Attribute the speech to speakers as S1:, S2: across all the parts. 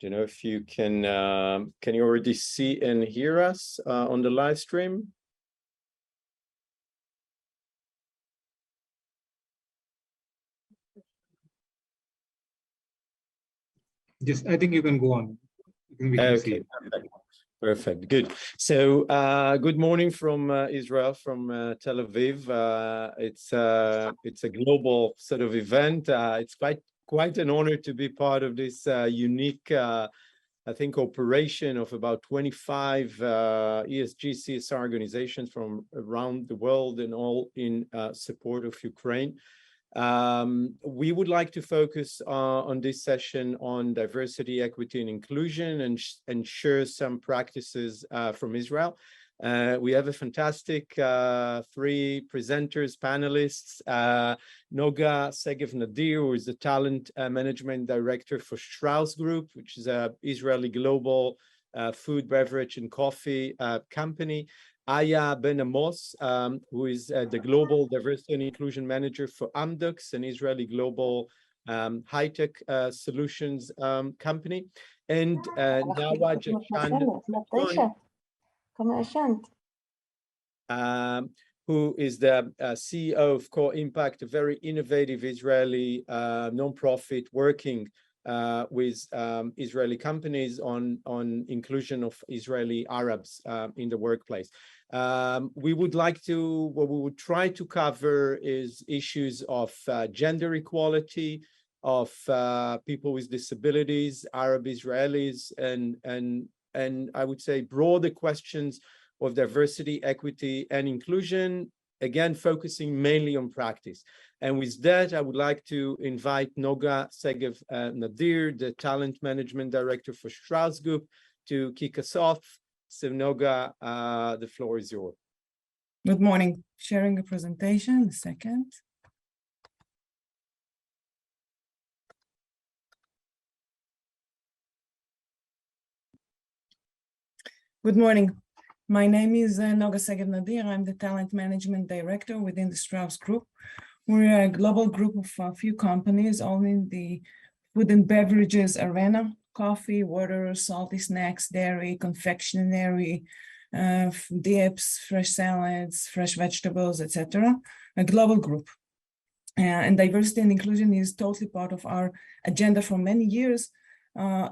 S1: don't know if you can you already see and hear us on the live stream?
S2: Just, I think you can go on. We can see it.
S1: Perfect. Good. So, good morning from Israel, from Tel Aviv. It's a global sort of event. It's quite an honor to be part of this unique, I think, operation of about 25 ESG CSR organizations from around the world, and all in support of Ukraine. We would like to focus on this session on diversity, equity, and inclusion, and share some practices from Israel. We have a fantastic 3 presenters, panelists. Noga Segev-Nadir, who is the Talent Management Director for Strauss Group, which is an Israeli global food, beverage, and coffee company. Aya Ben Amos, who is the Global Diversity and Inclusion Manager for Amdocs, an Israeli global high-tech solutions company. And Nawa Jashan, who is the CEO of Core Impact, a very innovative Israeli nonprofit working with Israeli companies on inclusion of Israeli Arabs in the workplace. What we would try to cover is issues of gender equality, of people with disabilities, Arab Israelis, and I would say broader questions of diversity, equity, and inclusion, again, focusing mainly on practice. And with that, I would like to invite Noga Segev-Nadir, the Talent Management Director for Strauss Group, to kick us off. So Noga, the floor is yours.
S3: Good morning. Sharing a presentation, a second. Good morning. My name is Noga Segev-Nadir. I'm the Talent Management Director within the Strauss Group. We're a global group of a few companies, all in the food and beverages arena: coffee, water, salty snacks, dairy, confectionery, dips, fresh salads, fresh vegetables, etc. A global group. And diversity and inclusion is totally part of our agenda for many years.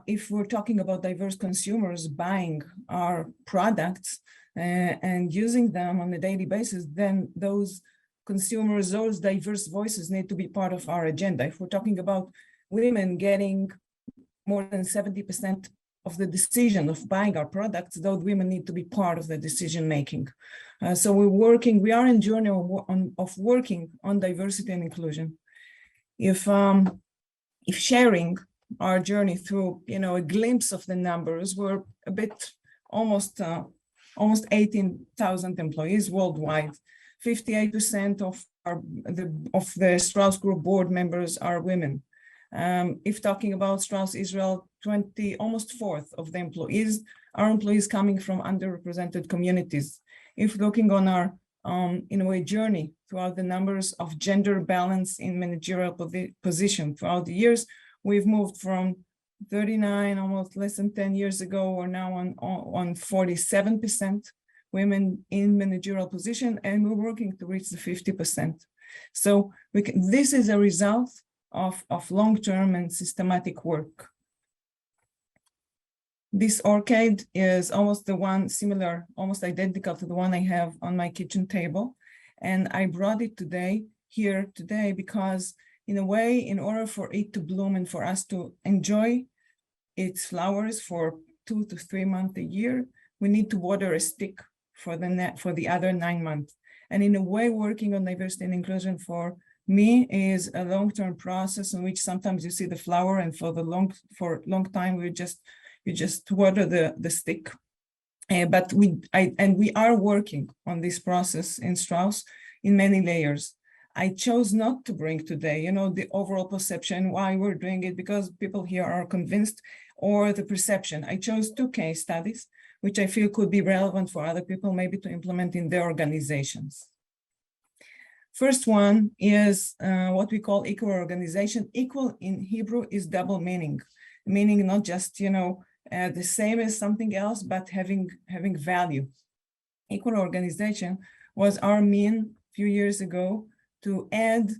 S3: If we're talking about diverse consumers buying our products and using them on a daily basis, then those consumers, those diverse voices need to be part of our agenda. If we're talking about women getting more than 70% of the decision of buying our products, those women need to be part of the decision making. So we are in journey of working on diversity and inclusion. If sharing our journey through, a glimpse of the numbers, we're a bit almost 18,000 employees worldwide. 58% of the Strauss Group board members are women. If talking about Strauss Israel, almost fourth of the employees are employees coming from underrepresented communities. If looking on our journey throughout the numbers of gender balance in managerial position throughout the years, we've moved from 39, almost less than 10 years ago, we're now on 47% women in managerial position, and we're working to reach the 50%. So this is a result of long-term and systematic work. This orchid is almost the one similar, almost identical to the one I have on my kitchen table. And I brought it here today because in a way, in order for it to bloom and for us to enjoy its flowers for 2 to 3 months a year, we need to water a stick for the other 9 months. And in a way, working on diversity and inclusion for me is a long-term process in which sometimes you see the flower, and for a long time you just water the stick. But we are working on this process in Strauss in many layers. I chose not to bring today, the overall perception, why we're doing it, because people here are convinced, or the perception. I chose 2 case studies, which I feel could be relevant for other people maybe to implement in their organizations. First one is what we call equal organization. Equal in Hebrew is double meaning, meaning not just, the same as something else, but having value. Equal organization was our mean a few years ago to add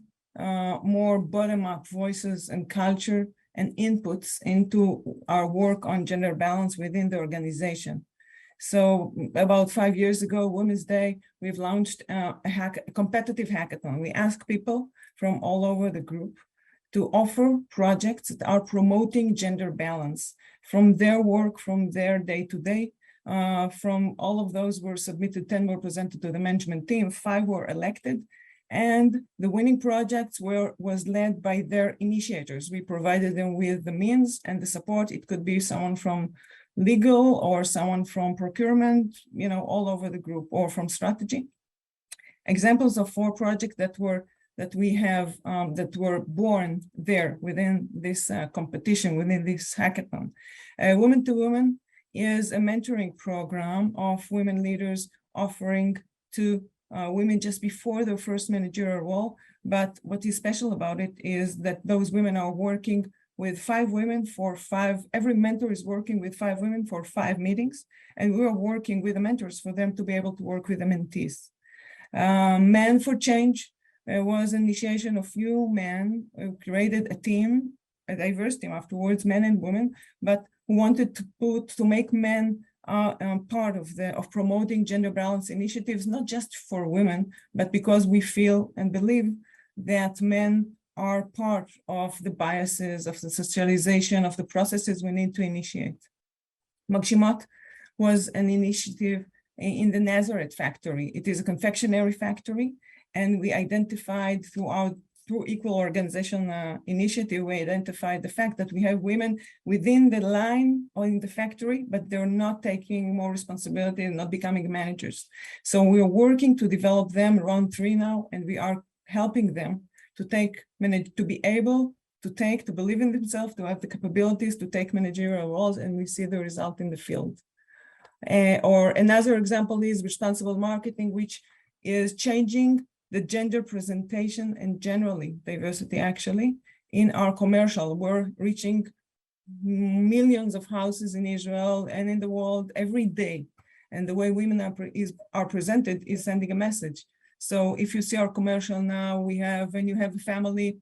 S3: more bottom-up voices and culture and inputs into our work on gender balance within the organization. So about 5 years ago, Women's Day, we've launched a competitive hackathon. We ask people from all over the group to offer projects that are promoting gender balance from their work, from their day-to-day. From all of those were submitted, 10 were presented to the management team, 5 were elected, and the winning projects was led by their initiators. We provided them with the means and the support. It could be someone from legal or someone from procurement, all over the group, or from strategy. Examples of 4 projects that were born there within this competition, within this hackathon. Women to Women is a mentoring program of women leaders offering to women just before their first managerial role. But what is special about it is that those women are working with 5 women for 5, every mentor is working with 5 women for 5 meetings, and we are working with the mentors for them to be able to work with the mentees. Men for Change was an initiation of few men who created a team, a diverse team afterwards, men and women, but who wanted to make men part of promoting gender balance initiatives, not just for women, but because we feel and believe that men are part of the biases, of the socialization, of the processes we need to initiate. Magshimot was an initiative in the Nazareth factory. It is a confectionery factory, and we identified through equal organization initiative, we identified the fact that we have women within the line or in the factory, but they're not taking more responsibility and not becoming managers. So we are working to develop them, round 3 now, and we are helping them to be able to believe in themselves, to have the capabilities to take managerial roles, and we see the result in the field. Or another example is responsible marketing, which is changing the gender presentation and generally diversity actually in our commercial. We're reaching millions of houses in Israel and in the world every day. And the way women are presented is sending a message. So if you see our commercial now, when you have a family,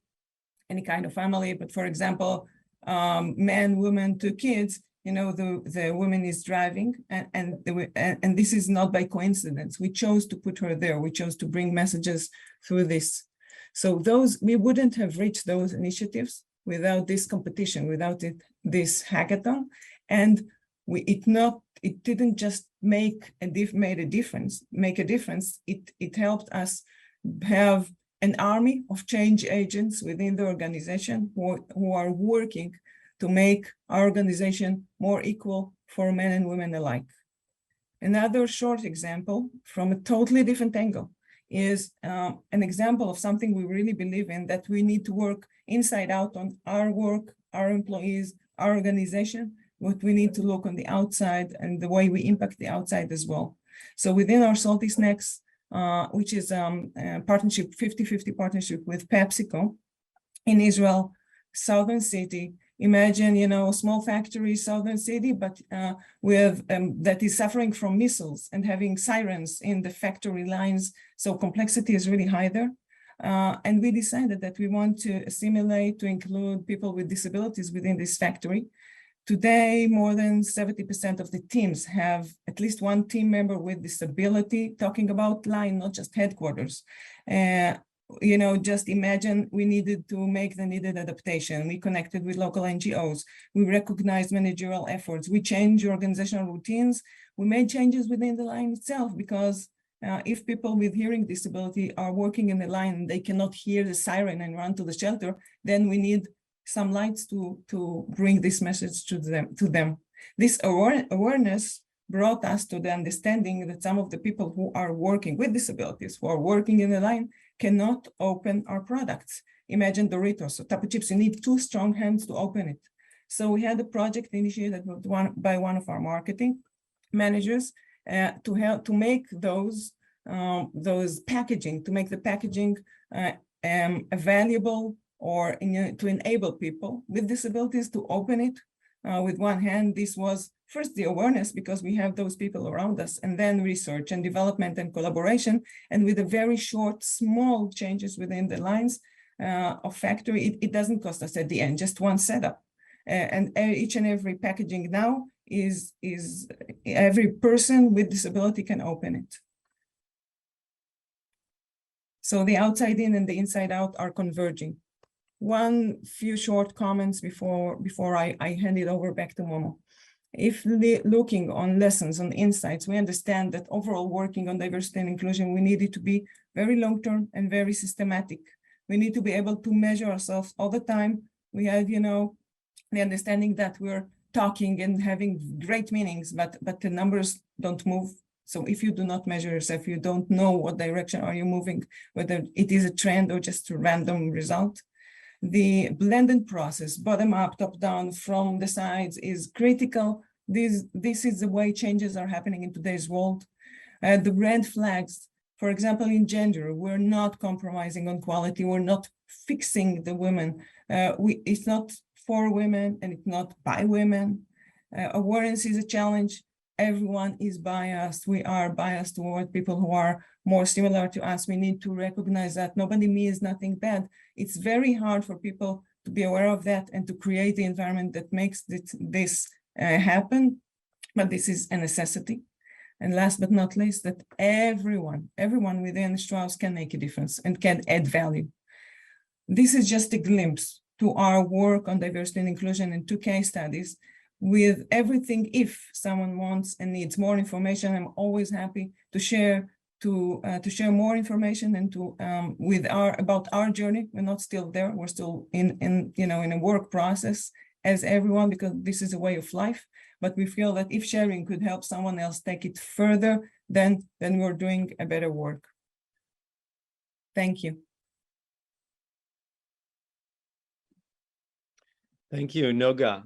S3: any kind of family, but for example, man, woman, 2 kids, the woman is driving, and this is not by coincidence. We chose to put her there. We chose to bring messages through this. So we wouldn't have reached those initiatives without this competition, without this hackathon, and it didn't just make a difference. It helped us have an army of change agents within the organization who are working to make our organization more equal for men and women alike. Another short example from a totally different angle is an example of something we really believe in, that we need to work inside out on our work, our employees, our organization, but we need to look on the outside and the way we impact the outside as well. So within our Salty Snacks, which is a partnership, 50-50 partnership with PepsiCo in Israel, Southern City. Imagine, a small factory, Southern City, but that is suffering from missiles and having sirens in the factory lines. So complexity is really high there. And we decided that we want to assimilate, to include people with disabilities within this factory. Today, more than 70% of the teams have at least one team member with disability, talking about line, not just headquarters. Just imagine we needed to make the needed adaptation. We connected with local NGOs. We recognized managerial efforts. We changed organizational routines. We made changes within the line itself, because if people with hearing disability are working in the line and they cannot hear the siren and run to the shelter, then we need some lights to bring this message to them. This awareness brought us to the understanding that some of the people who are working with disabilities, who are working in the line, cannot open our products. Imagine Doritos or Taco Chips, you need 2 strong hands to open it. So we had a project initiated by one of our marketing managers to make those those packaging, to make the packaging available or to enable people with disabilities to open it. With one hand, this was first the awareness, because we have those people around us, and then research and development and collaboration. And with a very short, small changes within the lines of factory, it doesn't cost us at the end, just one setup. And each and every packaging now is every person with disability can open it. So the outside in and the inside out are converging. One few short comments before I hand it over back to Momo. If looking on lessons, on insights, we understand that overall working on diversity and inclusion, we need it to be very long-term and very systematic. We need to be able to measure ourselves all the time. We have, the understanding that we're talking and having great meanings, but the numbers don't move. So if you do not measure yourself, you don't know what direction are you moving, whether it is a trend or just a random result. The blended process, bottom up, top down, from the sides, is critical. This is the way changes are happening in today's world. The red flags, for example, in gender, we're not compromising on quality. We're not fixing the women. It's not for women and it's not by women. Awareness is a challenge. Everyone is biased. We are biased toward people who are more similar to us. We need to recognize that nobody means nothing bad. It's very hard for people to be aware of that and to create the environment that makes this happen. But this is a necessity. And last but not least, that everyone within Strauss can make a difference and can add value. This is just a glimpse to our work on diversity and inclusion in 2 case studies. With everything, if someone wants and needs more information, I'm always happy to share more information and about our journey. We're not still there. We're still in a work process as everyone, because this is a way of life. But we feel that if sharing could help someone else take it further, then we're doing a better work. Thank you.
S1: Thank you, Noga.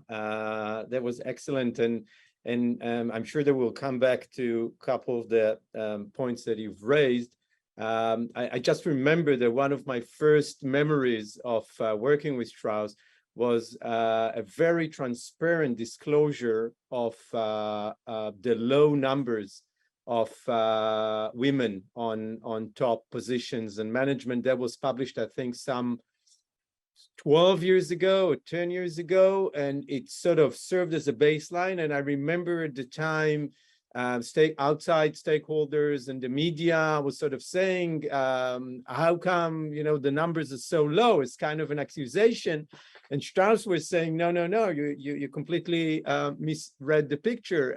S1: That was excellent, and I'm sure that we'll come back to a couple of the points that you've raised. I just remember that one of my first memories of working with Strauss was a very transparent disclosure of the low numbers of women on top positions and management. That was published, I think, some 12 years ago or 10 years ago, and it sort of served as a baseline. And I remember at the time, outside stakeholders and the media was sort of saying, how come, the numbers are so low? It's kind of an accusation. And Strauss was saying, no, you completely misread the picture.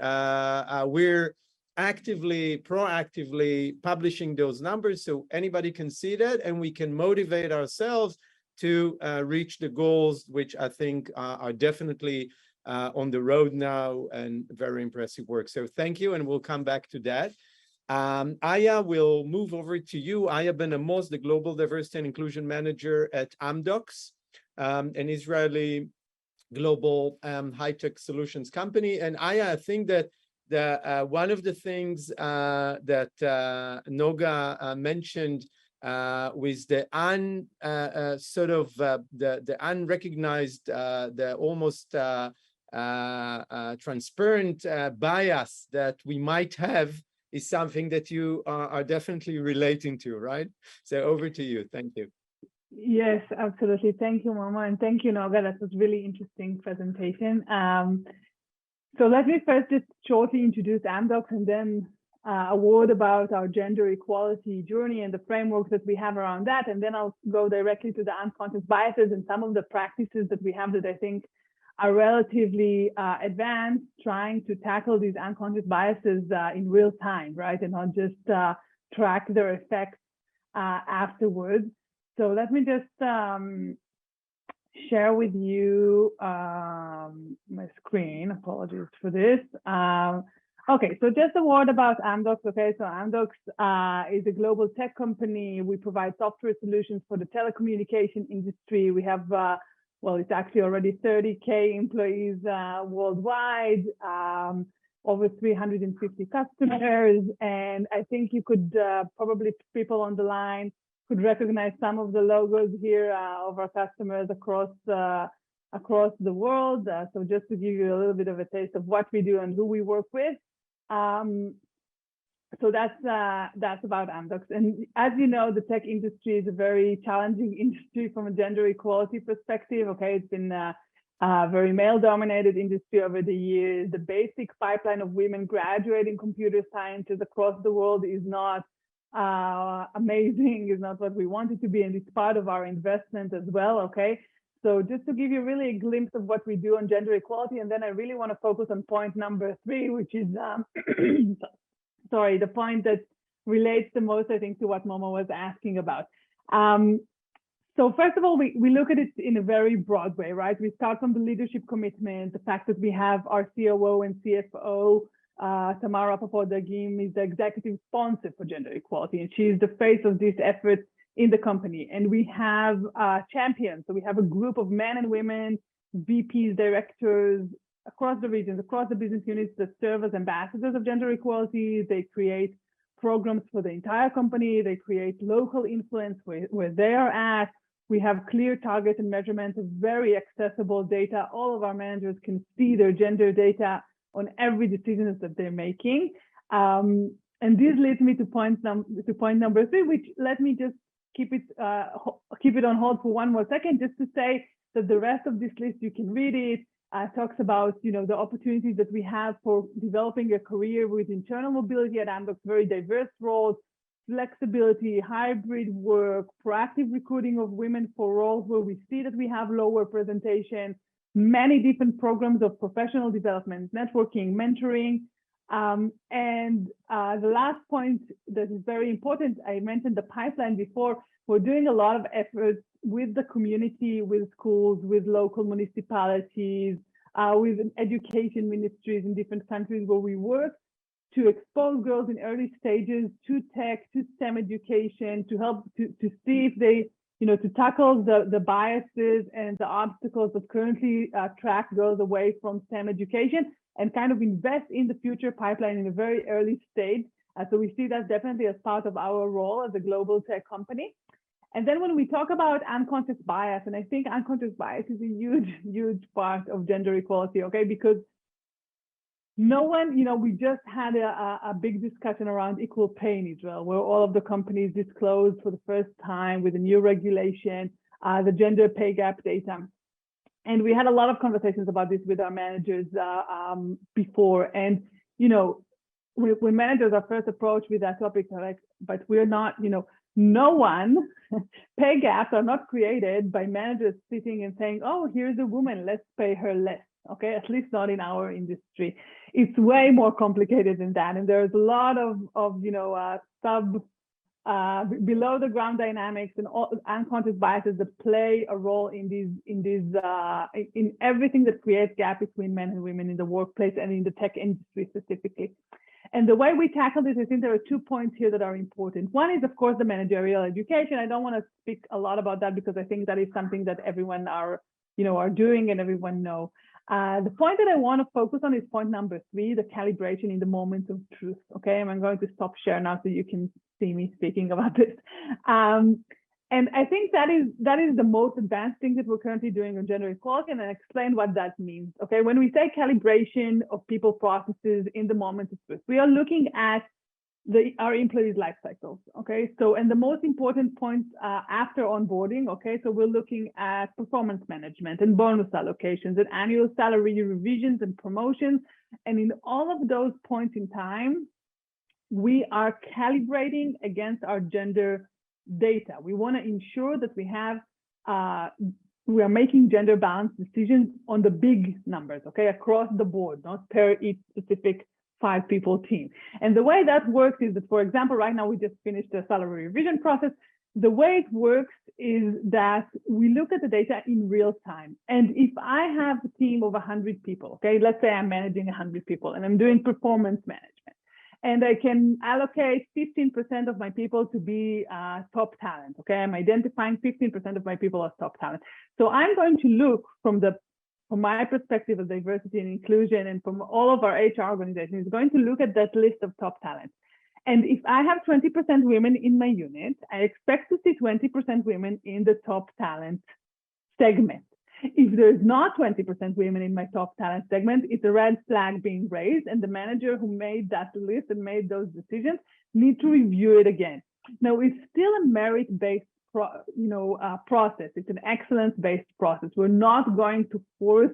S1: We're proactively publishing those numbers so anybody can see that, and we can motivate ourselves to reach the goals, which I think are definitely on the road now, and very impressive work. So thank you, and we'll come back to that. Aya, will move over to you. Aya Ben Amos, the Global Diversity and Inclusion Manager at Amdocs, an Israeli global high-tech solutions company. And Aya, I think that one of the things that Noga mentioned with the unrecognized, the almost transparent bias that we might have is something that you are definitely relating to, right? So over to you. Thank you.
S4: Yes, absolutely. Thank you, Mama, and thank you, Noga. That was really interesting presentation. So let me first just shortly introduce Amdocs, and then a word about our gender equality journey and the frameworks that we have around that. And then I'll go directly to the unconscious biases and some of the practices that we have that I think are relatively advanced, trying to tackle these unconscious biases in real time, right? And not just track their effects afterwards. So let me just share with you my screen. Apologies for this. Okay, so just a word about Amdocs. Okay, so Amdocs is a global tech company. We provide software solutions for the telecommunication industry. We have, well, it's actually already 30K employees worldwide. over 350 customers. And I think you could probably, people on the line could recognize some of the logos here of our customers across the world. So just to give you a little bit of a taste of what we do and who we work with. So that's about Amdocs. And as you know, the tech industry is a very challenging industry from a gender equality perspective. Okay, it's been a very male-dominated industry over the years. The basic pipeline of women graduating computer sciences across the world is not amazing, is not what we want it to be, and it's part of our investment as well. Okay, so just to give you really a glimpse of what we do on gender equality, and then I really want to focus on point number 3, which is sorry, the point that relates the most, I think, to what Momo was asking about. So first of all, we look at it in a very broad way, right? We start from the leadership commitment, the fact that we have our COO and CFO, Tamara Papadagim is the executive sponsor for gender equality, and she is the face of this effort in the company. And we have champions. So we have a group of men and women, VPs, directors, across the regions, across the business units that serve as ambassadors of gender equality. They create programs for the entire company. They create local influence where they are at. We have clear targets and measurements of very accessible data. All of our managers can see their gender data on every decision that they're making. And this leads me to point number 3, which let me just keep it on hold for one more second, just to say that the rest of this list, you can read it. Talks about, you know, the opportunities that we have for developing a career with internal mobility at Amdocs, very diverse roles, flexibility, hybrid work, proactive recruiting of women for roles where we see that we have low representation, many different programs of professional development, networking, mentoring. And the last point that is very important, I mentioned the pipeline before. We're doing a lot of efforts with the community, with schools, with local municipalities, with education ministries in different countries where we work to expose girls in early stages to tech, to STEM education, to help to see if they, you know, to tackle the biases and the obstacles that currently track girls away from STEM education, and kind of invest in the future pipeline in a very early stage. So we see that definitely as part of our role as a global tech company. And then when we talk about unconscious bias, and I think unconscious bias is a huge, huge part of gender equality, okay? Because no one, you know, we just had a big discussion around equal pay in Israel, where all of the companies disclosed for the first time with a new regulation, the gender pay gap data. And we had a lot of conversations about this with our managers before. And, you know, when managers are first approached with that topic, they're like, but we're not, you know, no one, pay gaps are not created by managers sitting and saying, oh, here's a woman, let's pay her less. Okay, at least not in our industry. It's way more complicated than that. And there's a lot of you know, below the ground dynamics and all unconscious biases that play a role in everything that creates gap between men and women in the workplace and in the tech industry specifically. And the way we tackle this, I think there are 2 points here that are important. One is, of course, the managerial education. I don't want to speak a lot about that because I think that is something that everyone are doing and everyone know. The point that I want to focus on is point number 3, the calibration in the moment of truth. Okay, and I'm going to stop share now so you can see me speaking about this. And I think that is the most advanced thing that we're currently doing on gender equality, and I explain what that means. Okay, when we say calibration of people processes in the moment of truth, we are looking at our employees' life cycles. Okay, so and the most important points after onboarding. Okay, so we're looking at performance management and bonus allocations and annual salary revisions and promotions, and in all of those points in time, we are calibrating against our gender data. We want to ensure that we are making gender balanced decisions on the big numbers, okay, across the board, not per each specific 5-people team. And the way that works is that, for example, right now we just finished the salary revision process. The way it works is that we look at the data in real time. And if I have a team of 100 people, okay, let's say I'm managing 100 people and I'm doing performance management, and I can allocate 15% of my people to be top talent. Okay, I'm identifying 15% of my people as top talent. So I'm going to look from the from my perspective of diversity and inclusion, and from all of our HR organizations, is going to look at that list of top talent. And if I have 20% women in my unit, I expect to see 20% women in the top talent segment. If there's not 20% women in my top talent segment, it's a red flag being raised, and the manager who made that list and made those decisions need to review it again. Now, it's still a merit-based process. It's an excellence-based process. We're not going to force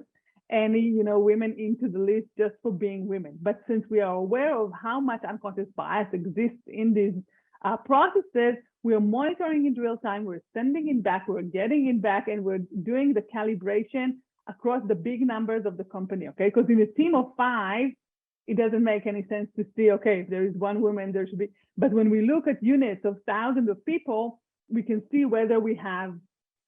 S4: any women into the list just for being women. But since we are aware of how much unconscious bias exists in these processes, we are monitoring in real time, we're sending it back, we're getting it back, and we're doing the calibration across the big numbers of the company, okay? Because in a team of 5, it doesn't make any sense to see, okay, if there is one woman, there should be, but when we look at units of thousands of people, we can see whether we have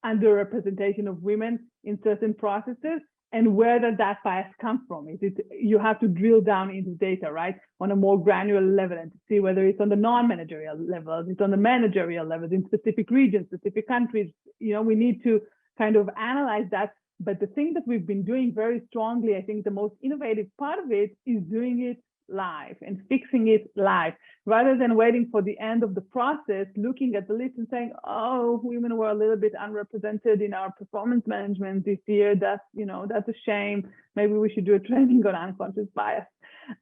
S4: underrepresentation of women in certain processes, and where does that bias come from? You have to drill down into data, right? On a more granular level, and to see whether it's on the non-managerial level, it's on the managerial level, in specific regions, specific countries. We need to kind of analyze that. But the thing that we've been doing very strongly, I think the most innovative part of it is doing it live and fixing it live, rather than waiting for the end of the process, looking at the list and saying, oh, women were a little bit unrepresented in our performance management this year. That's a shame. Maybe we should do a training on unconscious bias.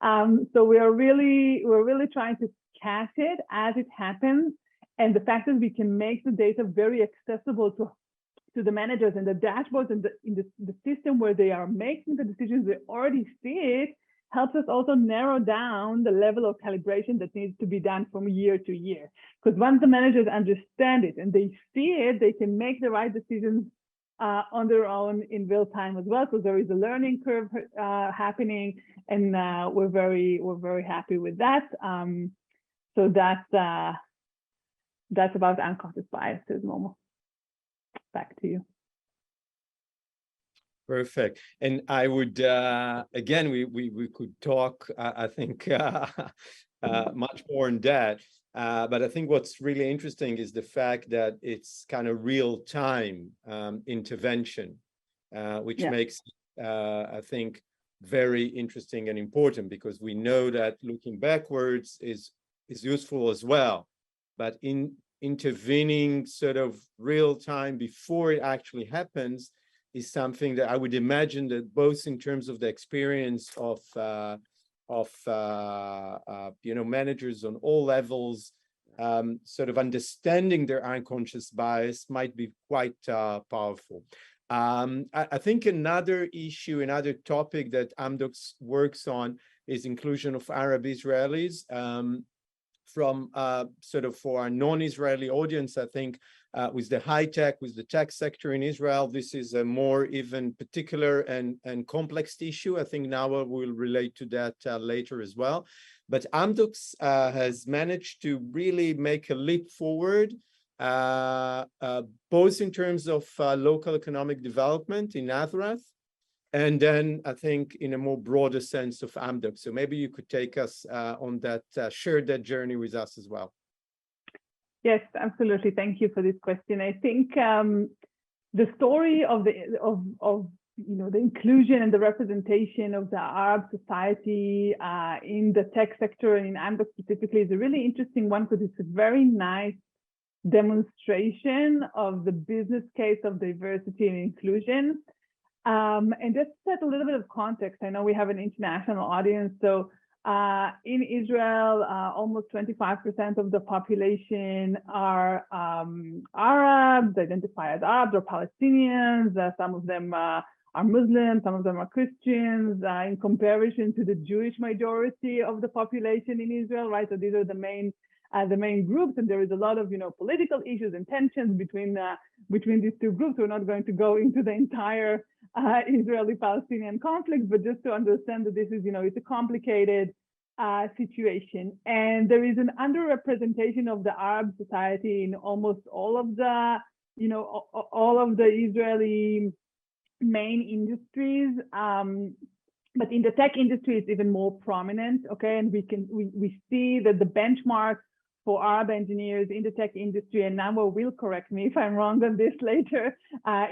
S4: So we're really trying to catch it as it happens. And the fact that we can make the data very accessible to the managers and the dashboards and in the system where they are making the decisions, they already see it, helps us also narrow down the level of calibration that needs to be done from year to year. Because once the managers understand it and they see it, they can make the right decisions on their own in real time as well. So there is a learning curve happening, and we're very happy with that. So that's about unconscious biases, Momo. Back to you.
S1: Perfect. And I would, again, we could talk, I think, much more on that. But I think what's really interesting is the fact that it's kind of real-time intervention, which makes, I think, very interesting and important, because we know that looking backwards is useful as well. But in intervening sort of real-time before it actually happens is something that I would imagine that both in terms of the experience of managers on all levels, sort of understanding their unconscious bias might be quite powerful. I think another issue, another topic that Amdocs works on is inclusion of Arab Israelis. From sort of for our non-Israeli audience, I think with the high tech, with the tech sector in Israel, this is a more even particular and complex issue. I think Nawa will relate to that later as well. But Amdocs has managed to really make a leap forward, both in terms of local economic development in Azrath, and then I think in a more broader sense of Amdocs. So maybe you could take us on that, share that journey with us as well.
S4: Yes, absolutely. Thank you for this question. I think the story of the inclusion and the representation of the Arab society in the tech sector and in Amdocs specifically is a really interesting one, because it's a very nice demonstration of the business case of diversity and inclusion. And just to set a little bit of context, I know we have an international audience. So in Israel, almost 25% of the population are Arabs, identify as Arabs or Palestinians. Some of them are Muslims, some of them are Christians, in comparison to the Jewish majority of the population in Israel, right? So these are the main groups, and there is a lot of political issues and tensions between these two groups. We're not going to go into the entire Israeli-Palestinian conflict, but just to understand that this is it's a complicated situation, and there is an underrepresentation of the Arab society in almost all of the Israeli main industries. But in the tech industry, it's even more prominent. Okay, and we see that the benchmark for Arab engineers in the tech industry, and Nawa will correct me if I'm wrong on this later,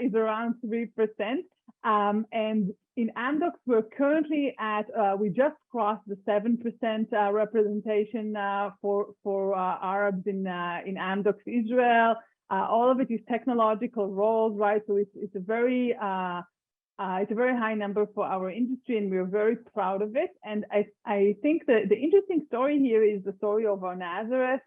S4: is around 3%. And in Amdocs, we're currently at, we just crossed the 7% representation for Arabs in Amdocs Israel. All of it is technological roles, right? So it's a very high number for our industry, and we're very proud of it. And I think that the interesting story here is the story of our Nazareth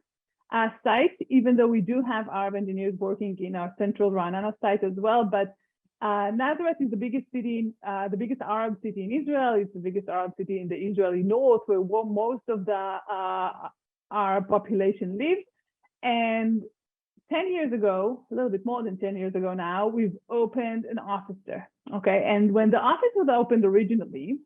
S4: site, even though we do have Arab engineers working in our central Ra'anana site as well. But Nazareth is the biggest city, the biggest Arab city in Israel. It's the biggest Arab city in the Israeli north, where most of the Arab population lives. And 10 years ago, a little bit more than 10 years ago now, we've opened an office there, okay? And when the office was opened originally,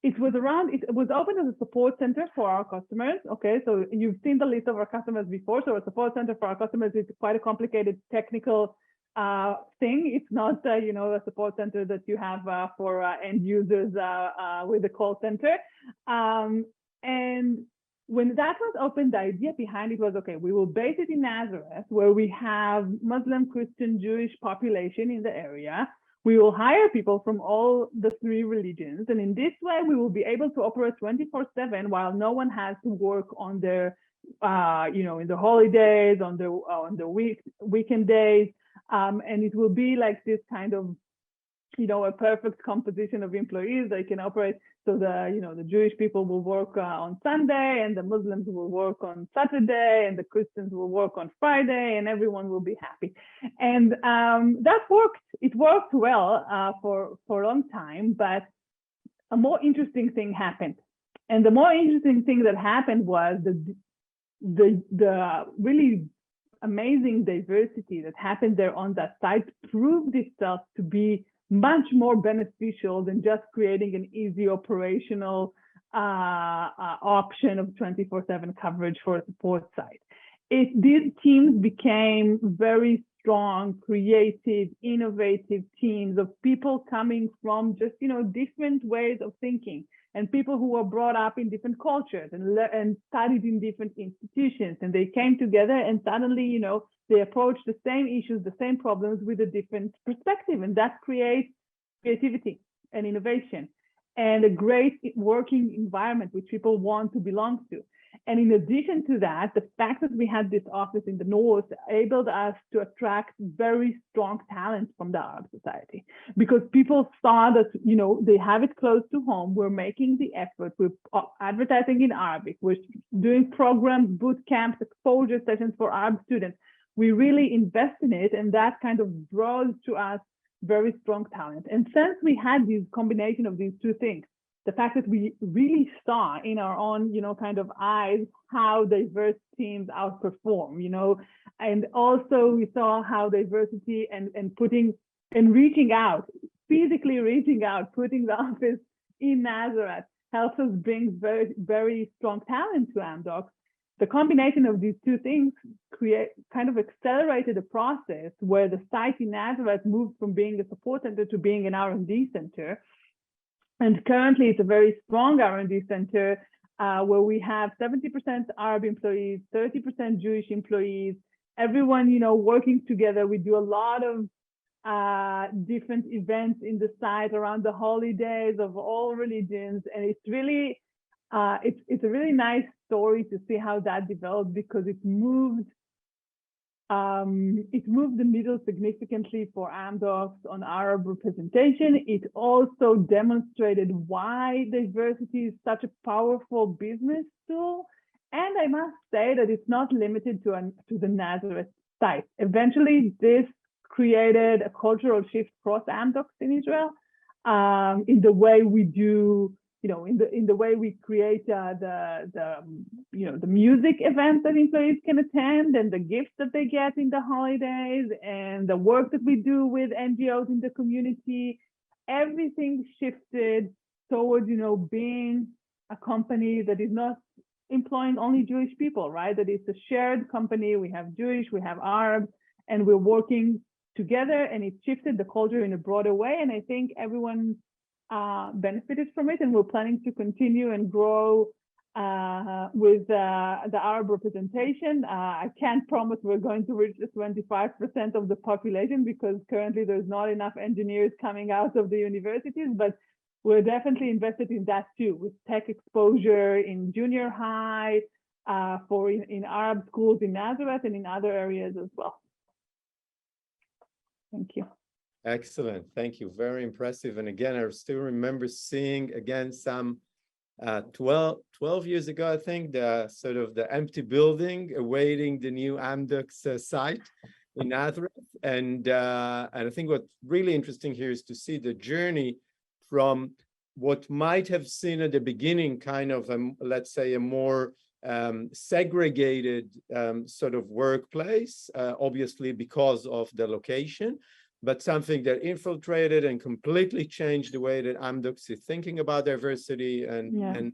S4: it was opened as a support center for our customers, okay? So you've seen the list of our customers before. So a support center for our customers is quite a complicated technical thing. It's not, a support center that you have for end users with a call center. And when that was opened, the idea behind it was, okay, we will base it in Nazareth, where we have Muslim, Christian, Jewish population in the area. We will hire people from all the three religions. And in this way, we will be able to operate 24/7 while no one has to work on their, in the holidays, on the weekend days. And it will be like this kind of, a perfect composition of employees. They can operate. So the Jewish people will work on Sunday, and the Muslims will work on Saturday, and the Christians will work on Friday, and everyone will be happy. And that worked. It worked well for a long time, but a more interesting thing happened. And the more interesting thing that happened was the really amazing diversity that happened there on that site proved itself to be much more beneficial than just creating an easy operational option of 24/7 coverage for a support site. These teams became very strong, creative, innovative teams of people coming from just, different ways of thinking, and people who were brought up in different cultures and studied in different institutions. And they came together, and suddenly, they approached the same issues, the same problems with a different perspective. And that creates creativity and innovation and a great working environment which people want to belong to. And in addition to that, the fact that we had this office in the north enabled us to attract very strong talent from the Arab society, because people saw that, they have it close to home. We're making the effort. We're advertising in Arabic. We're doing programs, boot camps, exposure sessions for Arab students. We really invest in it, and that kind of draws to us very strong talent. And since we had this combination of these two things, the fact that we really saw in our own, kind of eyes how diverse teams outperform, and also we saw how diversity and reaching out, physically reaching out, putting the office in Nazareth helps us bring very, very strong talent to Amdocs. The combination of these two things accelerated a process where the site in Nazareth moved from being a support center to being an R&D center. And currently, it's a very strong R&D center where we have 70% Arab employees, 30% Jewish employees, everyone, working together. We do a lot of different events in the site around the holidays of all religions. And it's really, it's a really nice story to see how that developed, because it moved the needle significantly for Amdocs on Arab representation. It also demonstrated why diversity is such a powerful business tool. And I must say that it's not limited to the Nazareth site. Eventually, this created a cultural shift across Amdocs in Israel in the way we do, in the way we create the music events that employees can attend, and the gifts that they get in the holidays, and the work that we do with NGOs in the community. Everything shifted towards, being a company that is not employing only Jewish people, right? That it's a shared company. We have Jewish, we have Arabs, and we're working together, and it shifted the culture in a broader way. And I think everyone benefited from it, and we're planning to continue and grow with the Arab representation. I can't promise we're going to reach the 25% of the population because currently there's not enough engineers coming out of the universities, but we're definitely invested in that too, with tech exposure in junior high, in Arab schools in Nazareth and in other areas as well. Thank you.
S1: Excellent. Thank you. Very impressive. And again, I still remember seeing again some 12 years ago, I think, the empty building awaiting the new Amdocs site in Nazareth. And I think what's really interesting here is to see the journey from what might have seen at the beginning kind of, let's say, a more segregated sort of workplace, obviously because of the location, but something that infiltrated and completely changed the way that Amdocs is thinking about diversity and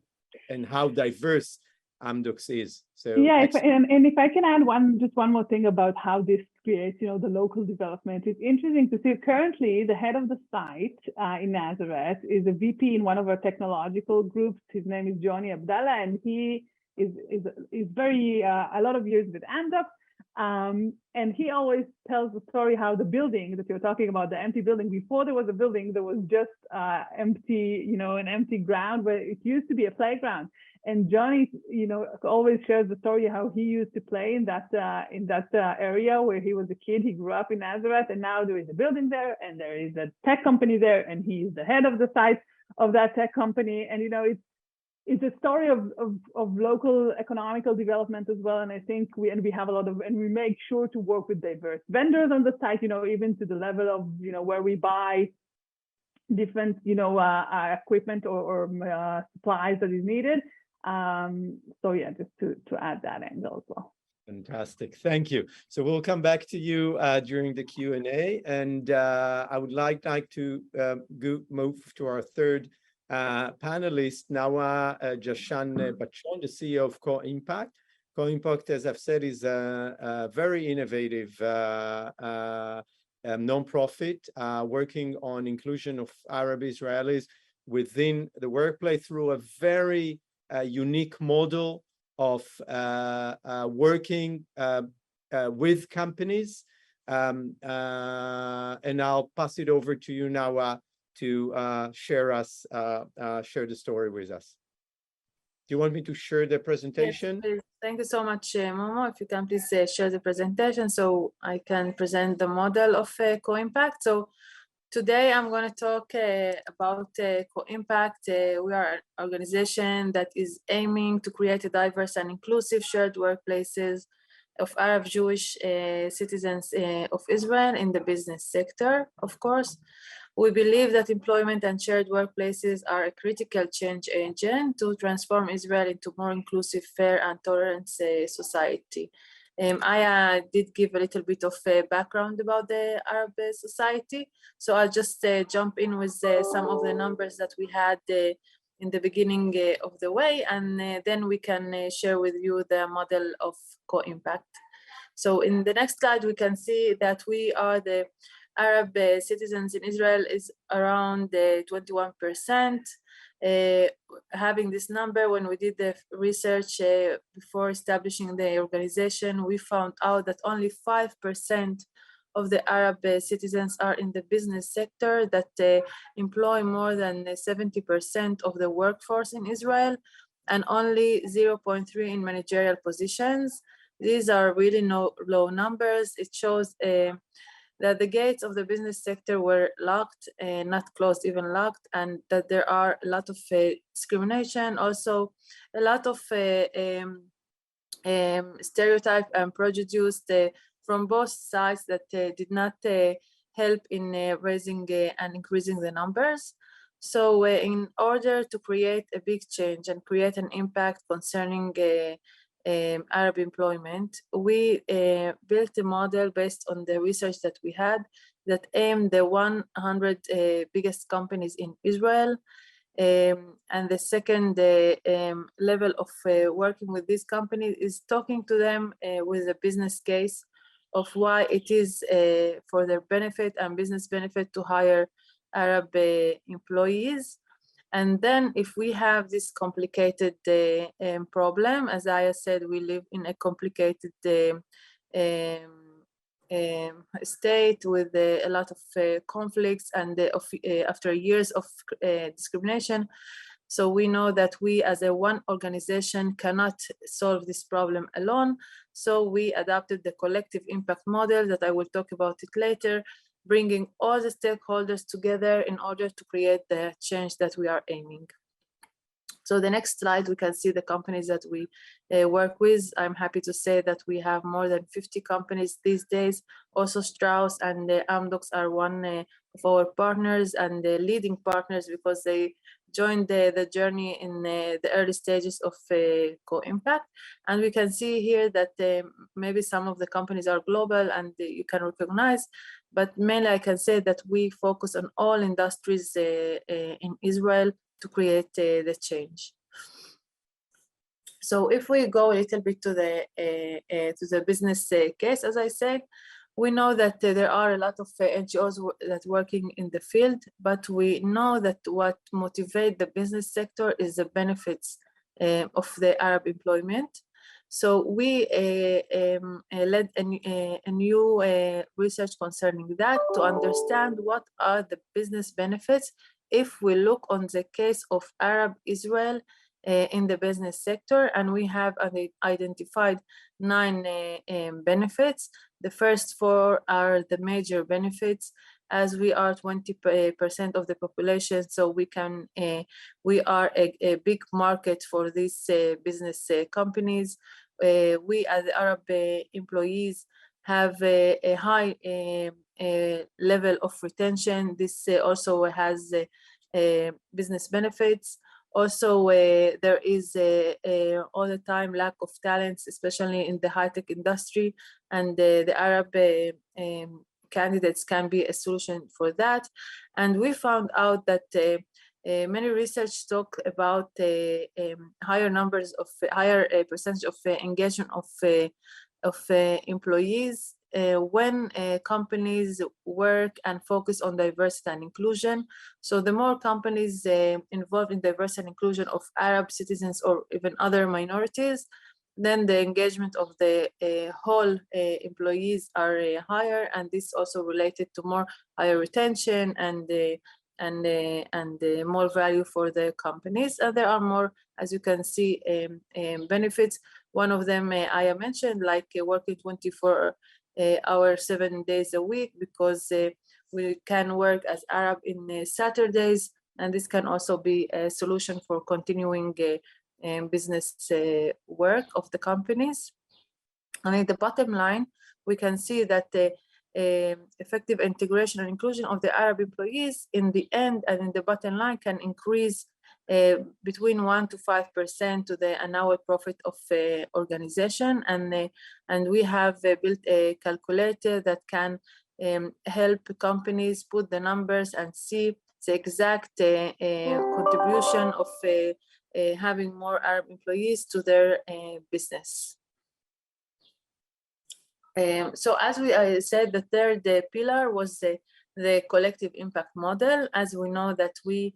S1: how diverse Amdocs is. So
S4: yeah, if I can add just one more thing about how this creates, the local development. It's interesting to see currently the head of the site in Nazareth is a VP in one of our technological groups. His name is Johnny Abdallah, and he is very a lot of years with Amdocs. And he always tells the story how the building that you're talking about, the empty building, before there was a building, there was just empty, an empty ground where it used to be a playground. And Johnny, always shares the story how he used to play in that area where he was a kid. He grew up in Nazareth, and now there is a building there, and there is a tech company there, and he is the head of the site of that tech company. And it's a story of local economical development as well. And I think we have a lot of, and we make sure to work with diverse vendors on the site, even to the level of, where we buy different, equipment or supplies that is needed. So yeah, just to add that angle as well.
S1: Fantastic, thank you. So we'll come back to you during the Q&A, and I would like to move to our third panelist, Nawa, Jashan, Bachchan, the CEO of Co-Impact. Co-Impact, as I've said, is a very innovative nonprofit working on inclusion of Arab Israelis within the workplace through a very unique model of working with companies. And I'll pass it over to you, Nawa, to share the story with us. Do you want me to share the presentation?
S5: Yes, thank you so much, Momo. If you can please share the presentation so I can present the model of Co-Impact. So today I'm going to talk about Co-Impact. We are an organization that is aiming to create a diverse and inclusive shared workplaces of Arab Jewish citizens of Israel in the business sector, of course. We believe that employment and shared workplaces are a critical change agent to transform Israel into more inclusive, fair, and tolerant society. I did give a little bit of background about the Arab society, so I'll just jump in with some of the numbers that we had in the beginning of the way, and then we can share with you the model of Co-Impact. So in the next slide, we can see that we are the Arab citizens in Israel is around 21%. Having this number, when we did the research before establishing the organization, we found out that only 5% of the Arab citizens are in the business sector, that employ more than 70% of the workforce in Israel, and only 0.3 in managerial positions. These are really low numbers. It shows that the gates of the business sector were locked, not closed, even locked, and that there are a lot of discrimination, also a lot of stereotype and prejudice from both sides that did not help in raising and increasing the numbers. So in order to create a big change and create an impact concerning Arab employment, we built a model based on the research that we had that aimed the 100 biggest companies in Israel. And the second level of working with these companies is talking to them with a business case of why it is for their benefit and business benefit to hire Arab employees. And then if we have this complicated problem, as I said, we live in a complicated state with a lot of conflicts and after years of discrimination. So we know that we as a one organization cannot solve this problem alone. So we adopted the collective impact model that I will talk about it later, bringing all the stakeholders together in order to create the change that we are aiming. So the next slide, we can see the companies that we work with. I'm happy to say that we have more than 50 companies these days. Also Strauss and Amdocs are one of our partners and the leading partners because they joined the journey in the early stages of co-impact. And we can see here that maybe some of the companies are global and you can recognize, but mainly I can say that we focus on all industries in Israel to create the change. So if we go a little bit to the business case, as I said, we know that there are a lot of NGOs that working in the field, but we know that what motivates the business sector is the benefits of the Arab employment. So we led a new research concerning that to understand what are the business benefits if we look on the case of Arab Israel in the business sector, and we have identified 9 benefits. The first 4 are the major benefits, as we are 20% of the population, so we are a big market for these business companies. We as Arab employees have a high level of retention. This also has business benefits. Also, there is all the time lack of talents, especially in the high-tech industry, and the Arab candidates can be a solution for that. And we found out that many research talk about higher numbers of higher percentage of engagement of employees when companies work and focus on diversity and inclusion. So the more companies involved in diversity and inclusion of Arab citizens or even other minorities, then the engagement of the whole employees are higher, and this also related to more higher retention and more value for the companies. There are more, as you can see, benefits. One of them I mentioned, like working 24 hours, 7 days a week, because we can work as Arab in Saturdays, and this can also be a solution for continuing business work of the companies. And in the bottom line, we can see that the effective integration and inclusion of the Arab employees in the end and in the bottom line can increase between 1 to 5% to the annual profit of organization, and we have built a calculator that can help companies put the numbers and see the exact contribution of having more Arab employees to their business. So as we said, the third pillar was the collective impact model. As we know that we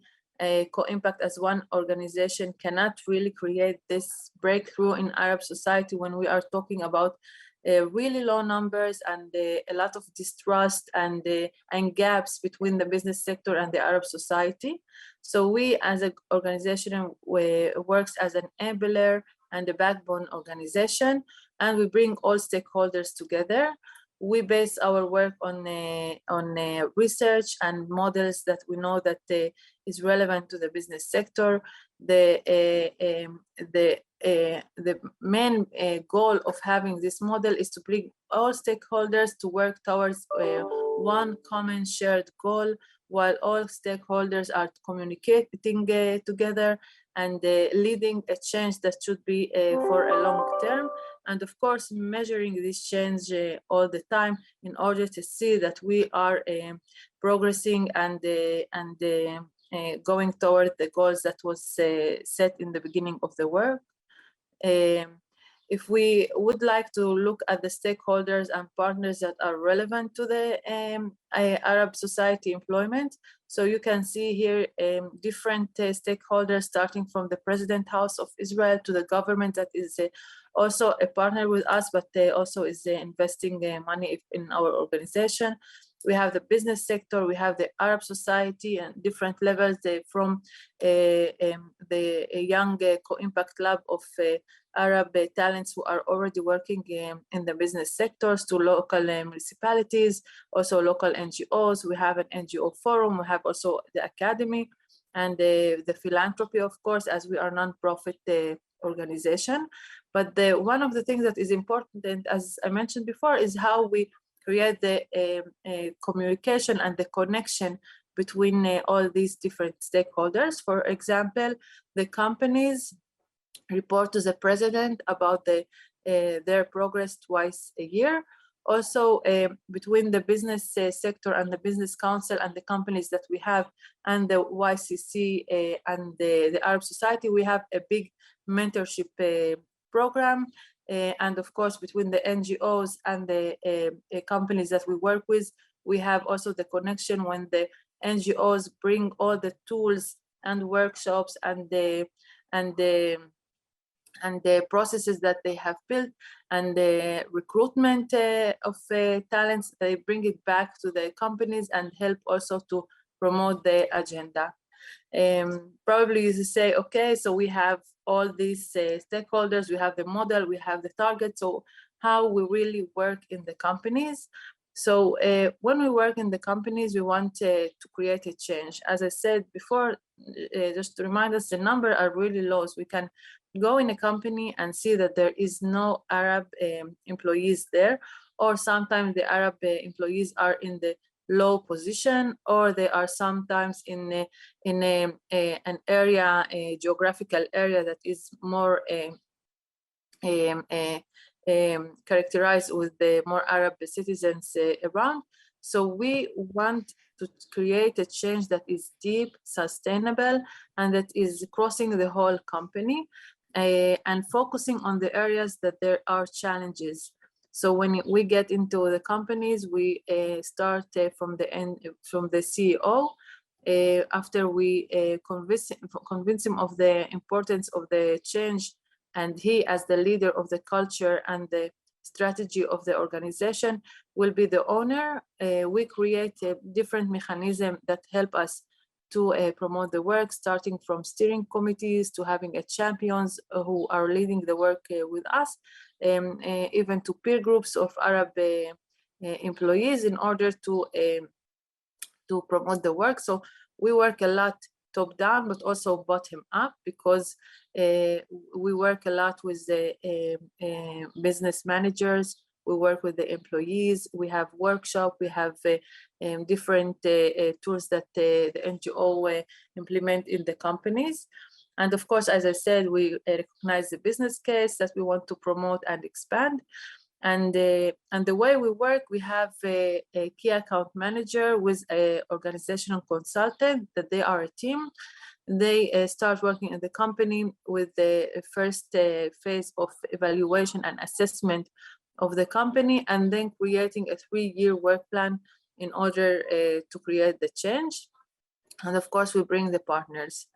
S5: co-impact as one organization cannot really create this breakthrough in Arab society when we are talking about really low numbers and a lot of distrust and gaps between the business sector and the Arab society. So we as an organization works as an enabler and a backbone organization, and we bring all stakeholders together. We base our work on research and models that we know that is relevant to the business sector. The main goal of having this model is to bring all stakeholders to work towards one common shared goal, while all stakeholders are communicating together and leading a change that should be for a long term. And of course, measuring this change all the time in order to see that we are progressing and going toward the goals that was set in the beginning of the work. If we would like to look at the stakeholders and partners that are relevant to the Arab society employment, So you can see here different stakeholders, starting from the President House of Israel to the government that is also a partner with us, but also is investing money in our organization. We have the business sector, we have the Arab society and different levels from the young co-impact lab of Arab talents who are already working in the business sectors to local municipalities, also local NGOs. We have an NGO forum, we have also the academy and the philanthropy, of course, as we are non-profit organization. But one of the things that is important, and as I mentioned before, is how we create the communication and the connection between all these different stakeholders. For example, the companies report to the president about their progress twice a year. Also, between the business sector and the business council and the companies that we have and the YCC and the Arab society, we have a big mentorship program. And of course, between the NGOs and the companies that we work with, we have also the connection when the NGOs bring all the tools and workshops and the processes that they have built and the recruitment of talents, they bring it back to the companies and help also to promote the agenda. Probably you say, okay, so we have all these stakeholders, we have the model, we have the target, so how we really work in the companies. So when we work in the companies, we want to create a change. As I said before, just to remind us, the numbers are really low. So we can go in a company and see that there is no Arab employees there, or sometimes the Arab employees are in the low position, or they are sometimes in an area, a geographical area that is more characterized with the more Arab citizens around. So we want to create a change that is deep, sustainable, and that is crossing the whole company and focusing on the areas that there are challenges. So when we get into the companies, we start from the CEO. After we convince him of the importance of the change, and he, as the leader of the culture and the strategy of the organization, will be the owner. We create a different mechanism that help us to promote the work, starting from steering committees to having champions who are leading the work with us, even to peer groups of Arab employees in order to promote the work. So we work a lot top down, but also bottom up, because we work a lot with the business managers. We work with the employees. We have workshops. We have different tools that the NGO implement in the companies. And of course, as I said, we recognize the business case that we want to promote and expand. And the way we work, we have a key account manager with an organizational consultant, that they are a team. They start working in the company with the first phase of evaluation and assessment of the company, and then creating a 3-year work plan in order to create the change. And of course, we bring the partners.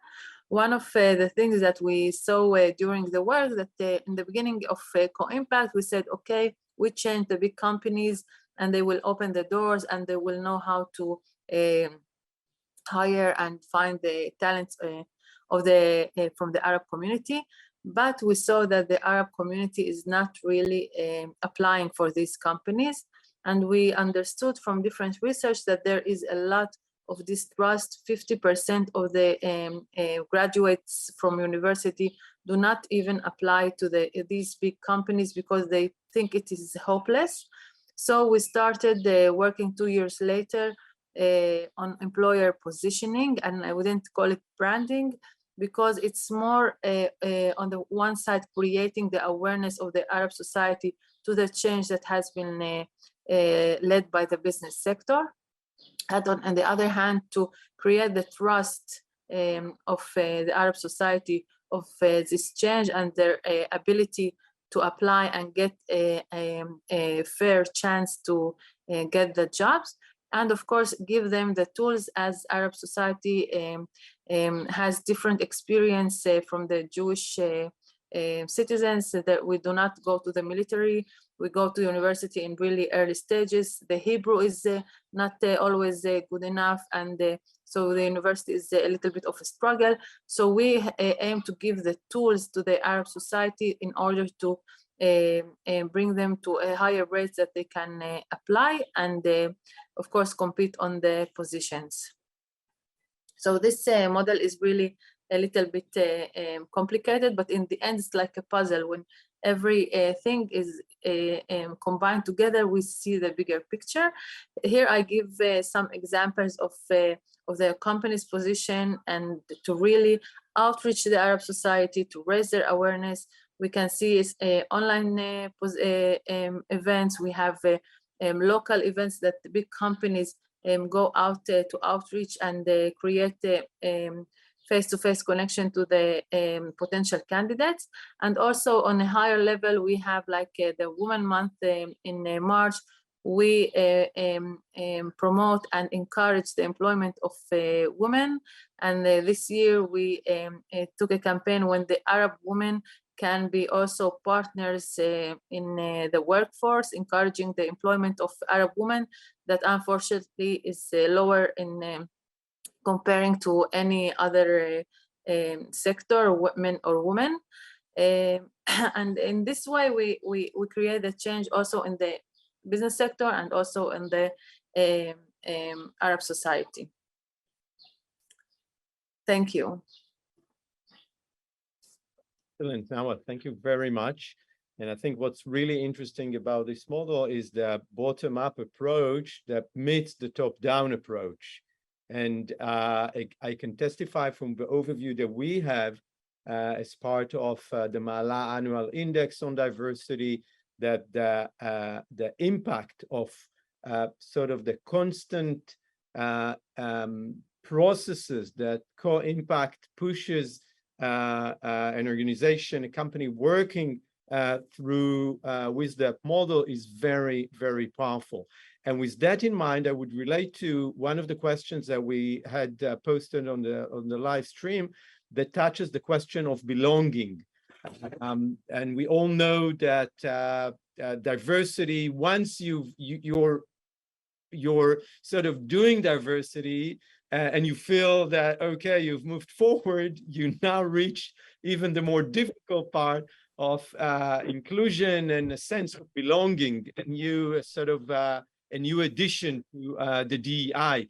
S5: One of the things that we saw during the work, that in the beginning of Co-Impact, we said, okay, we change the big companies and they will open the doors and they will know how to hire and find the talents from the Arab community. But we saw that the Arab community is not really applying for these companies. And we understood from different research that there is a lot of distrust. 50% of the graduates from university do not even apply to these big companies because they think it is hopeless. So we started working 2 years later on employer positioning, and I wouldn't call it branding, because it's more on the one side creating the awareness of the Arab society to the change that has been led by the business sector. And on the other hand, to create the trust of the Arab society of this change and their ability to apply and get a fair chance to get the jobs. and of course give them the tools, as Arab society has different experience from the Jewish citizens, that we do not go to the military, we go to university in really early stages. The Hebrew is not always good enough, and so the university is a little bit of a struggle. So we aim to give the tools to the Arab society in order to bring them to a higher rate that they can apply and of course compete on the positions. So this model is really a little bit complicated, but in the end it's like a puzzle. When every thing is combined together, we see the bigger picture. Here I give some examples of the company's position, and to really outreach the Arab society, to raise their awareness. We can see is online events. We have local events that the big companies go out to outreach and create face-to-face connection to the potential candidates. And also on a higher level, we have like the Women Month in March. We promote and encourage the employment of women. And this year we took a campaign when the Arab women can be also partners in the workforce, encouraging the employment of Arab women that unfortunately is lower in comparing to any other sector, men or women. And in this way, we create a change also in the business sector and also in the Arab society. Thank you.
S1: Excellent, Nawa, thank you very much. And I think what's really interesting about this model is the bottom-up approach that meets the top-down approach. And I can testify from the overview that we have as part of the Mala Annual Index on Diversity, that the impact of sort of the constant processes that co-impact pushes an organization, a company working through with that model is very, very powerful. And with that in mind, I would relate to one of the questions that we had posted on the live stream that touches the question of belonging. And we all know that diversity, once you're sort of doing diversity, and you feel that, okay, you've moved forward, you now reach even the more difficult part of inclusion and a sense of belonging, and you sort of a new addition to the DEI.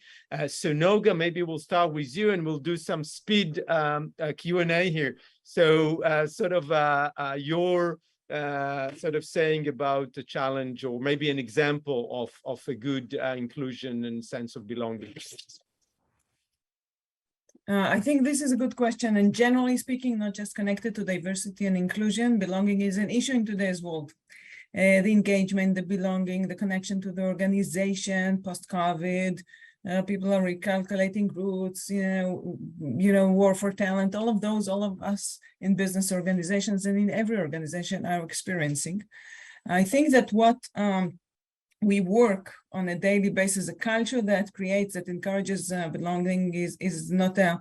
S1: So Noga, maybe we'll start with you and we'll do some speed Q&A here. So sort of your sort of saying about the challenge, or maybe an example of a good inclusion and sense of belonging.
S3: I think this is a good question, and generally speaking, not just connected to diversity and inclusion, belonging is an issue in today's world. The engagement, the belonging, the connection to the organization, post-COVID, people are recalculating routes, war for talent, all of those, all of us in business organizations and in every organization are experiencing. I think that what we work on a daily basis, a culture that creates, that encourages belonging is not a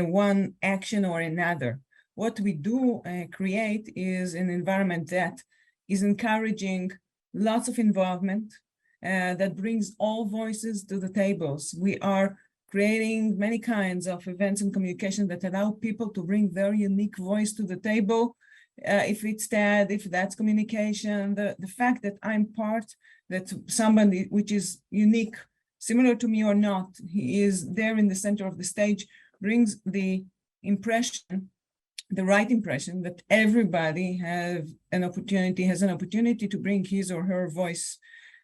S3: one action or another. What we do create is an environment that is encouraging lots of involvement, that brings all voices to the tables. We are creating many kinds of events and communication that allow people to bring their unique voice to the table. If it's that, if that's communication, the fact that I'm part, that somebody which is unique, similar to me or not, he is there in the center of the stage, brings the impression, the right impression that everybody has an opportunity to bring his or her voice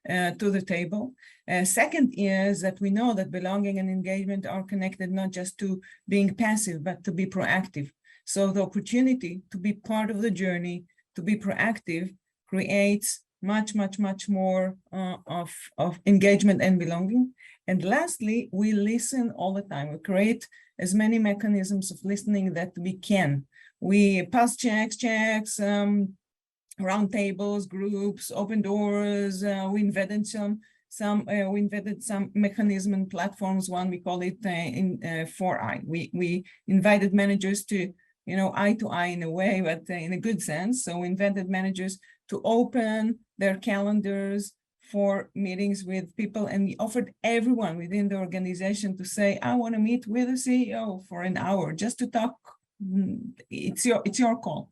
S3: to the table. Second is that we know that belonging and engagement are connected not just to being passive, but to be proactive. So the opportunity to be part of the journey, to be proactive, creates much more of engagement and belonging. And lastly, we listen all the time. We create as many mechanisms of listening that we can. We pass checks, round tables, groups, open doors. We invented we invented some mechanism and platforms. One, we call it 4I. We invited managers to, eye to eye in a way, but in a good sense. So we invited managers to open their calendars for meetings with people, and we offered everyone within the organization to say, I want to meet with the CEO for an hour just to talk. It's your call.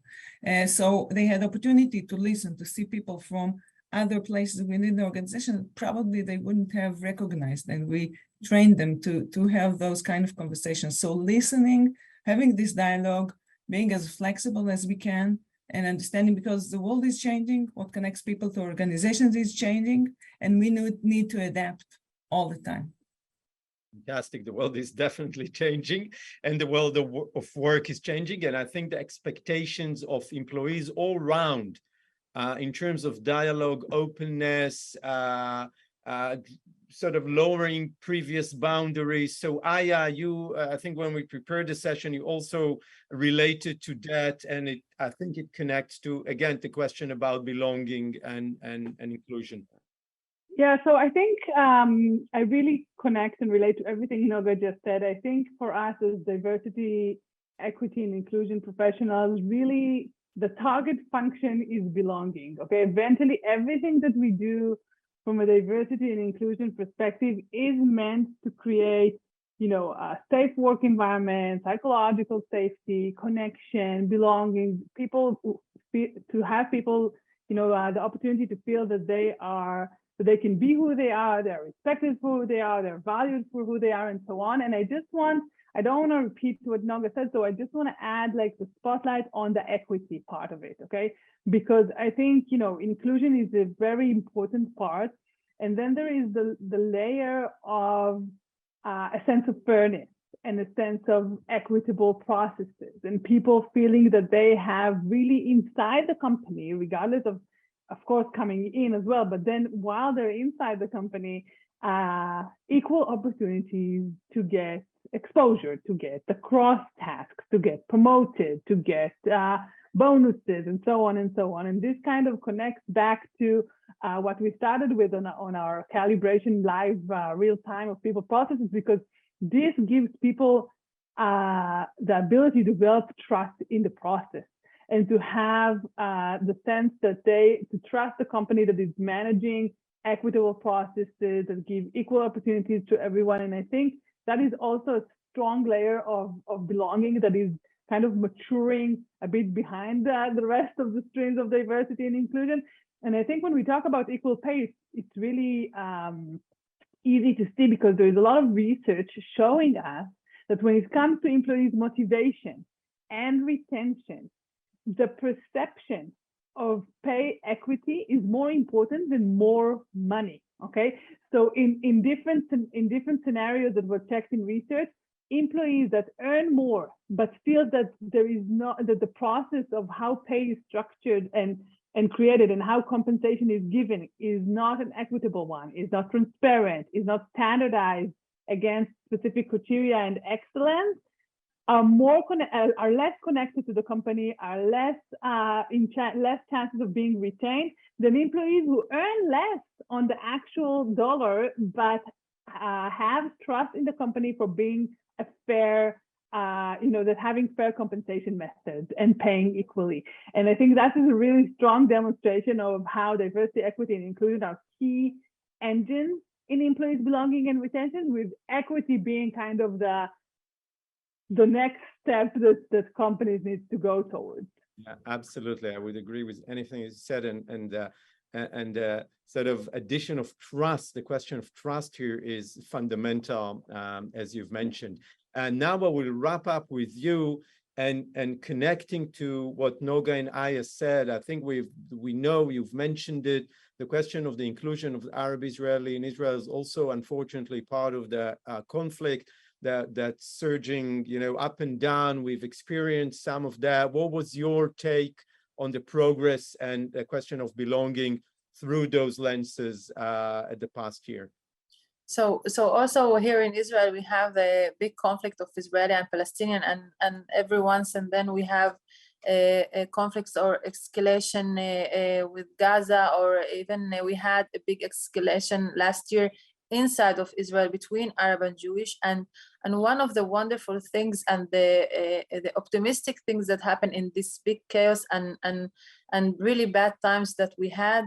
S3: So they had opportunity to listen, to see people from other places within the organization that probably they wouldn't have recognized, and we trained them to have those kind of conversations. So listening, having this dialogue, being as flexible as we can, and understanding, because the world is changing, what connects people to organizations is changing, and we need to adapt all the time.
S1: Fantastic. The world is definitely changing, and the world of work is changing. And I think the expectations of employees all round in terms of dialogue, openness, sort of lowering previous boundaries. So Aya, you, I think when we prepared the session, you also related to that, and I think it connects to, again, the question about belonging and inclusion.
S4: Yeah, so I think I really connect and relate to everything Noga just said. I think for us as diversity, equity, and inclusion professionals, really the target function is belonging. Okay, eventually everything that we do from a diversity and inclusion perspective is meant to create, a safe work environment, psychological safety, connection, belonging, to have people, the opportunity to feel that they can be who they are, they're respected for who they are, they're valued for who they are, and so on. And I don't want to repeat what Noga said, so I just want to add like the spotlight on the equity part of it, okay? Because I think, inclusion is a very important part. And then there is the layer of a sense of fairness and a sense of equitable processes, and people feeling that they have really inside the company, regardless of course, coming in as well, but then while they're inside the company, equal opportunities to get exposure, to get the cross tasks, to get promoted, to get bonuses, and so on and so on. And this kind of connects back to what we started with on our calibration live real time of people processes, because this gives people the ability to develop trust in the process, and to have the sense that to trust the company that is managing equitable processes that give equal opportunities to everyone. And I think that is also a strong layer of belonging that is kind of maturing a bit behind the rest of the streams of diversity and inclusion. And I think when we talk about equal pay, it's really easy to see, because there is a lot of research showing us that when it comes to employees' motivation and retention, the perception of pay equity is more important than more money. Okay, so in different scenarios that were checked in research, employees that earn more but feel that the process of how pay is structured and created and how compensation is given is not an equitable one, is not transparent, is not standardized against specific criteria and excellence, are less connected to the company, are less chances of being retained than employees who earn less on the actual dollar, but have trust in the company for being a fair, that having fair compensation methods and paying equally. And I think that is a really strong demonstration of how diversity, equity, and inclusion are key engines in employees' belonging and retention, with equity being kind of the next step that companies need to go towards.
S1: Yeah, absolutely. I would agree with anything you said, and sort of addition of trust. The question of trust here is fundamental, as you've mentioned. And now I will wrap up with you and connecting to what Noga and Aya said. I think we know you've mentioned it. The question of the inclusion of Arab Israeli in Israel is also unfortunately part of the conflict that's surging, up and down. We've experienced some of that. What was your take on the progress and the question of belonging through those lenses at the past year?
S5: So also here in Israel, we have the big conflict of Israeli and Palestinian and every once and then we have conflicts or escalation with Gaza, or even we had a big escalation last year inside of Israel between Arab and Jewish. And one of the wonderful things and the optimistic things that happen in this big chaos and really bad times that we had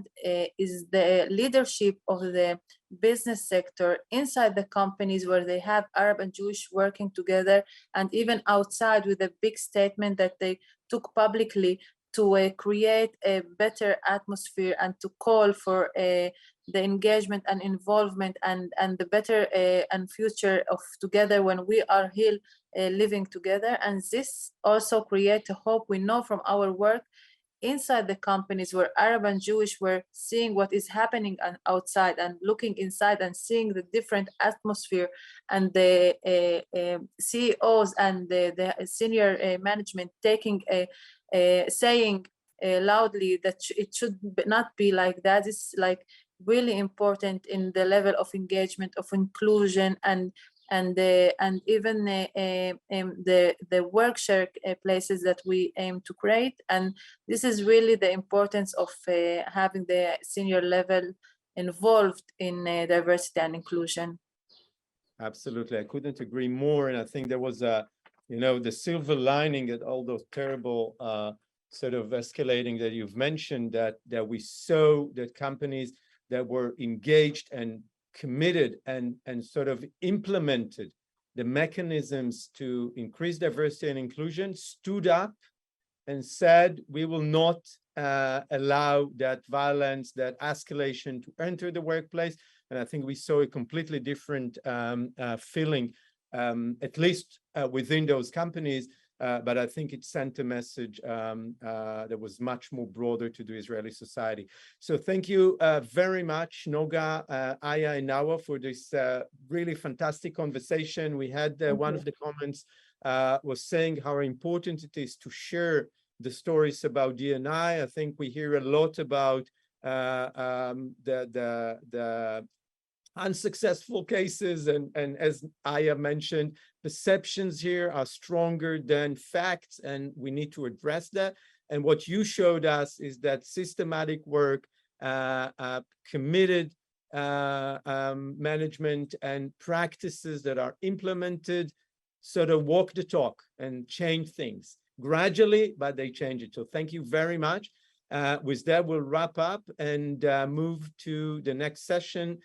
S5: is the leadership of the business sector inside the companies, where they have Arab and Jewish working together, and even outside with a big statement that they took publicly to create a better atmosphere and to call for the engagement and involvement and the better and future of together when we are here living together. And this also creates a hope. We know from our work inside the companies where Arab and Jewish were seeing what is happening outside and looking inside and seeing the different atmosphere, and the CEOs and the senior management taking saying loudly that it should not be like that. It's like really important in the level of engagement, of inclusion, and even the work share places that we aim to create. And this is really the importance of having the senior level involved in diversity and inclusion.
S1: Absolutely, I couldn't agree more. And I think there was the silver lining at all those terrible sort of escalating that you've mentioned, that we saw that companies that were engaged and committed and sort of implemented the mechanisms to increase diversity and inclusion stood up and said, we will not allow that violence, that escalation to enter the workplace. And I think we saw a completely different feeling, at least within those companies. But I think it sent a message that was much more broader to the Israeli society. So thank you very much, Noga, Aya, and Nawa, for this really fantastic conversation. We had one of the comments was saying how important it is to share the stories about D&I. I think we hear a lot about the unsuccessful cases, and as Aya mentioned, perceptions here are stronger than facts, and we need to address that. And what you showed us is that systematic work, committed management, and practices that are implemented sort of walk the talk and change things gradually, but they change it. So thank you very much. With that, we'll wrap up and move to the next session,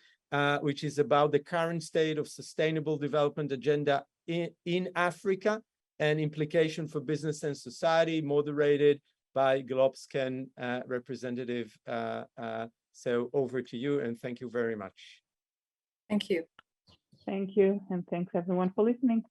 S1: which is about the current state of sustainable development agenda in Africa and implication for business and society, moderated by Globscan representative. So over to you, and thank you very much.
S5: Thank you.
S4: Thank you, and thanks everyone for listening.